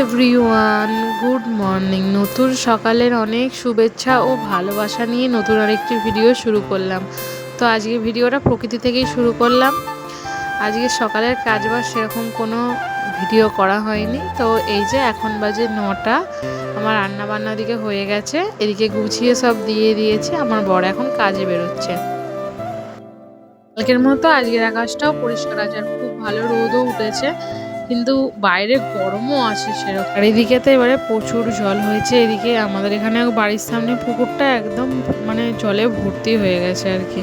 Everyone, good morning. নতুন সকালের অনেক শুভেচ্ছা ও ভালোবাসা নিয়ে নতুন আরেকটি ভিডিও শুরু করলাম। তো আজকে ভিডিওটা প্রকৃতি থেকেই শুরু করলাম। আজকে সকালের কাজবাজ সেরকম কোনো ভিডিও করা হয়নি। তো এই যে এখন বাজে 9টা, আমার রান্না বান্না দিকে হয়ে গেছে, এদিকে গুছিয়ে সব দিয়ে দিয়েছে। আমার বর এখন কাজে বেরোচ্ছে। কালকের মতো আজকের আকাশটাও পরিষ্কার আছে, আর খুব ভালো রোদও উঠেছে, কিন্তু বাইরে গরমও আছে সেরকম। আর এদিকে তো এবারে প্রচুর জল হয়েছে। এদিকে আমাদের এখানে বাড়ির সামনে পুকুরটা একদম মানে জলে ভর্তি হয়ে গেছে আর কি।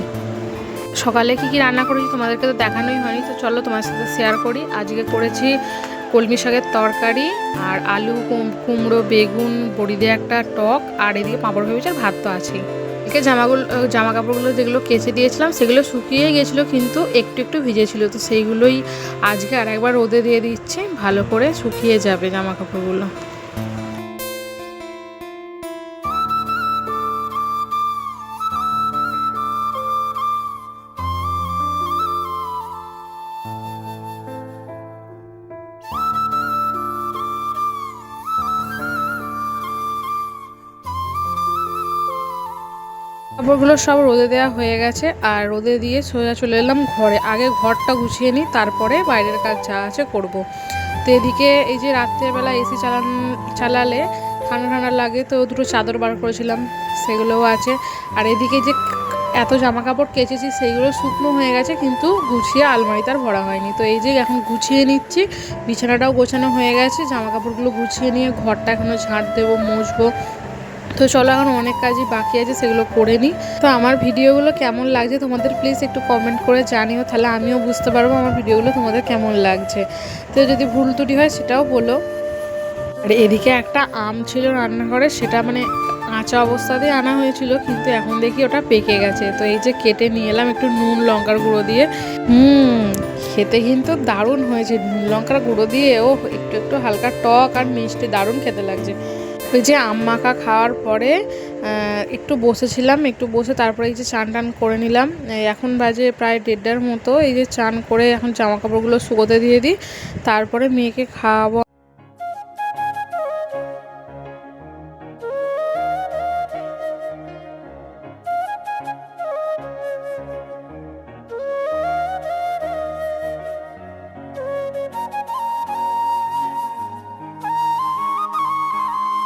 সকালে কি কি রান্না করেছি তোমাদেরকে তো দেখানোই হয়নি, তো চলো তোমার সাথে শেয়ার করি। আজকে করেছি কলমি শাকের তরকারি, আর আলু কুমড়ো বেগুন বড়ি দিয়ে একটা টক, আর এদিকে পাঁপড় ভেবেছি, আর ভাত তো আছেই। এদিকে জামা কাপড়গুলো যেগুলো কেচে দিয়েছিলাম সেগুলো শুকিয়ে গেছিলো, কিন্তু একটু একটু ভিজেছিল, তো সেইগুলোই আজকে আর একবার রোদে দিয়ে দিচ্ছি, ভালো করে শুকিয়ে যাবে জামা কাপড়গুলো। কাপড়গুলো সব রোদে দেওয়া হয়ে গেছে, আর রোদে দিয়ে সোজা চলে এলাম ঘরে। আগে ঘরটা গুছিয়ে নিই, তারপরে বাইরের কাজ যা আছে করব। তো এদিকে এই যে রাত্রেবেলা এসি চালালে ঠান্ডা ঠান্ডা লাগে, তো দুটো চাদর বার করেছিলাম, সেগুলোও আছে। আর এদিকে যে এত জামা কাপড় কেচেছি সেইগুলো শুকনো হয়ে গেছে, কিন্তু গুছিয়ে আলমারিতে আর ভরা হয়নি। তো এই যে এখন গুছিয়ে নিচ্ছি, বিছানাটাও গোছানো হয়ে গেছে, জামা কাপড়গুলো গুছিয়ে নিয়ে ঘরটা এখনও ঝাঁট দেবো, মুছবো। তো চলো, এখন অনেক কাজই বাকি আছে, সেগুলো করে নিই। তো আমার ভিডিওগুলো কেমন লাগছে তোমাদের প্লিজ একটু কমেন্ট করে জানিও, তাহলে আমিও বুঝতে পারবো আমার ভিডিওগুলো তোমাদের কেমন লাগছে। তো যদি ভুল ত্রুটি হয় সেটাও বলো। আর এদিকে একটা আম ছিল রান্নাঘরে, সেটা মানে কাঁচা অবস্থাতেই আনা হয়েছিল, কিন্তু এখন দেখি ওটা পেকে গেছে। তো এই যে কেটে নিয়ে এলাম একটু নুন লঙ্কার গুঁড়ো দিয়ে। খেতে কিন্তু দারুণ হয়েছে, নুন লঙ্কার গুঁড়ো দিয়ে। ও একটু একটু হালকা টক আর মিষ্টি, দারুণ খেতে লাগছে। ওই যে আম মাখা খাওয়ার পরে একটু বসেছিলাম, একটু বসে তারপরে এই যে চান টান করে নিলাম। এখন বাজে প্রায় 1:30টার মতো। এই যে চান করে এখন জামা কাপড়গুলো শুকোতে দিয়ে দিই, তারপরে মেয়েকে খাওয়াবো।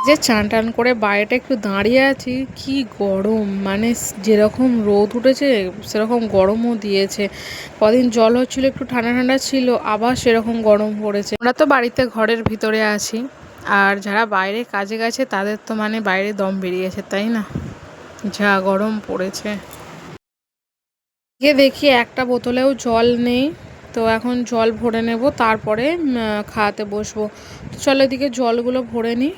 যে চান টান করে বাইরেটা একটু দাঁড়িয়ে আছি, কি গরম, মানে যেরকম রোদ উঠেছে সেরকম গরমও দিয়েছে। কদিন জল হচ্ছিল, একটু ঠান্ডা ঠান্ডা ছিল, আবার সেরকম গরম পড়েছে। আমরা তো বাড়িতে ঘরের ভিতরে আছি, আর যারা বাইরে কাজে গেছে তাদের তো মানে বাইরে দম বেরিয়েছে, তাই না? যা গরম পড়েছে। গিয়ে দেখি একটা বোতলেও জল নেই, তো এখন জল ভরে নেব, তারপরে খাওয়াতে বসবো। তো চলো এদিকে জলগুলো ভরে নিই।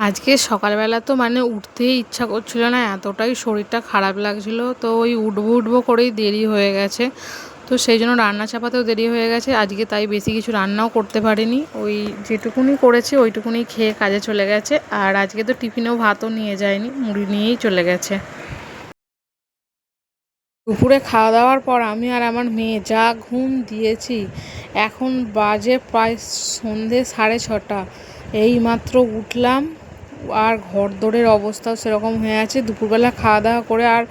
আজকে সকালবেলা তো মানে উঠতেই ইচ্ছা করছিল না, এতটাই শরীরটা খারাপ লাগছিল। তো ওই উঠবো করেই দেরি হয়ে গেছে, তো সেই জন্য রান্না চাপাতেও দেরি হয়ে গেছে আজকে। তাই বেশি কিছু রান্নাও করতে পারিনি, ওই যেটুকুনি করেছি ওইটুকুনি খেয়ে কাজে চলে গেছে। আর আজকে তো টিফিনেও ভাতও নিয়ে যায়নি, মুড়ি নিয়েই চলে গেছে। দুপুরে খাওয়া দাওয়ার পর আমি আর আমার মেয়ে যা ঘুম দিয়েছি। এখন বাজে প্রায় সন্ধে 6:30। এই মাত্র উঠলাম, আর ঘরদোরের অবস্থাও সেরকম হয়ে আছে। দুপুরবেলা খাওয়া দাওয়া করে আর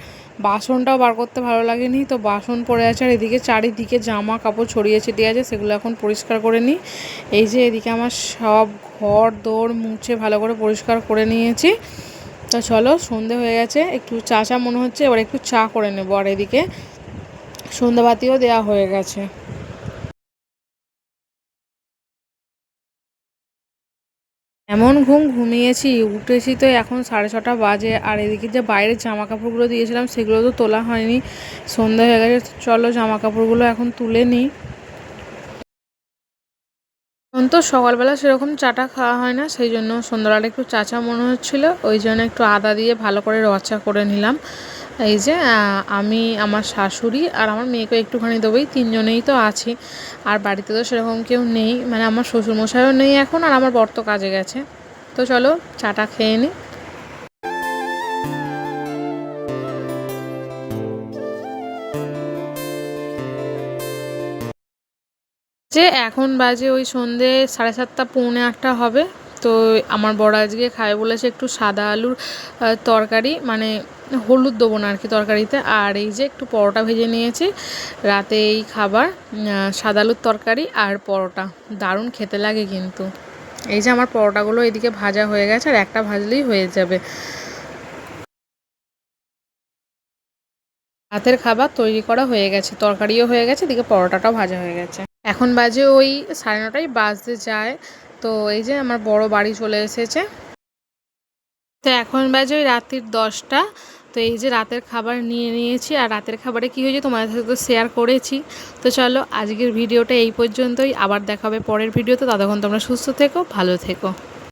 বাসনটাও বার করতে ভালো লাগেনি, তো বাসন পড়ে আছে। আর এদিকে চারিদিকে জামা কাপড় ছড়িয়ে ছিটিয়ে আছে, সেগুলো এখন পরিষ্কার করে নিই। এই যে এদিকে আমার সব ঘর দৌড় মুছে ভালো করে পরিষ্কার করে নিয়েছি। তো চলো, সন্ধে হয়ে গেছে, একটু চা মনে হচ্ছে, এবার একটু চা করে নেবো। আর এদিকে সন্ধ্যাবাতিও দেওয়া হয়ে গেছে। এমন ঘুমিয়েছি, উঠেছি তো এখন 6:30 বাজে। আর এদিকে যে বাইরের জামা কাপড়গুলো দিয়েছিলাম সেগুলো তো তোলা হয়নি, সন্ধ্যা হয়ে গেছে। চলো জামা কাপড়গুলো এখন তুলে নিই। এখন তো সকালবেলা সেরকম চাটা খাওয়া হয় না, সেই জন্য সন্ধ্যাবেলা একটু চা মনে হচ্ছিলো, ওই জন্য একটু আদা দিয়ে ভালো করে রচা করে নিলাম। এই যে আমি, আমার শাশুড়ি আর আমার মেয়েকে একটুখানি দেবোই, তিনজনেই তো আছি। আর বাড়িতে তো সেরকম কেউ নেই, মানে আমার শ্বশুরমশাইও নেই এখন, আর আমার বর তো কাজে গেছে। তো চলো চাটা খেয়ে নিই। যে এখন বাজে ওই সন্ধে 7:30 পৌনে 8টা হবে। তো আমার বড় আজকে খাবে বলেছে একটু সাদা আলুর তরকারি, মানে হলুদ দেবো না আর কি তরকারিতে। আর এই যে একটু পরোটা ভেজে নিয়েছি, রাতে এই খাবার সাদা আলুর তরকারি আর পরোটা দারুণ খেতে লাগে কিন্তু। এই যে আমার পরোটাগুলো এদিকে ভাজা হয়ে গেছে, আর একটা ভাজলেই হয়ে যাবে। রাতের খাবার তৈরি করা হয়ে গেছে, তরকারিও হয়ে গেছে, এদিকে পরোটাটাও ভাজা হয়ে গেছে। এখন বাজে ওই 9:30 বাজতে যায়। তো এই যে আমার বড় বাড়ি চলে এসেছে। তো এখন বাজে ওই রাত্রির 10টা। তো এই যে রাতের খাবার নিয়ে নিয়েছি, আর রাতের খাবারে কী হয়েছে তোমাদের সাথে তো শেয়ার করেছি। তো চলো আজকের ভিডিওটা এই পর্যন্তই, আবার দেখা হবে পরের ভিডিওতে। ততক্ষণ তোমরা সুস্থ থেকো, ভালো থেকো।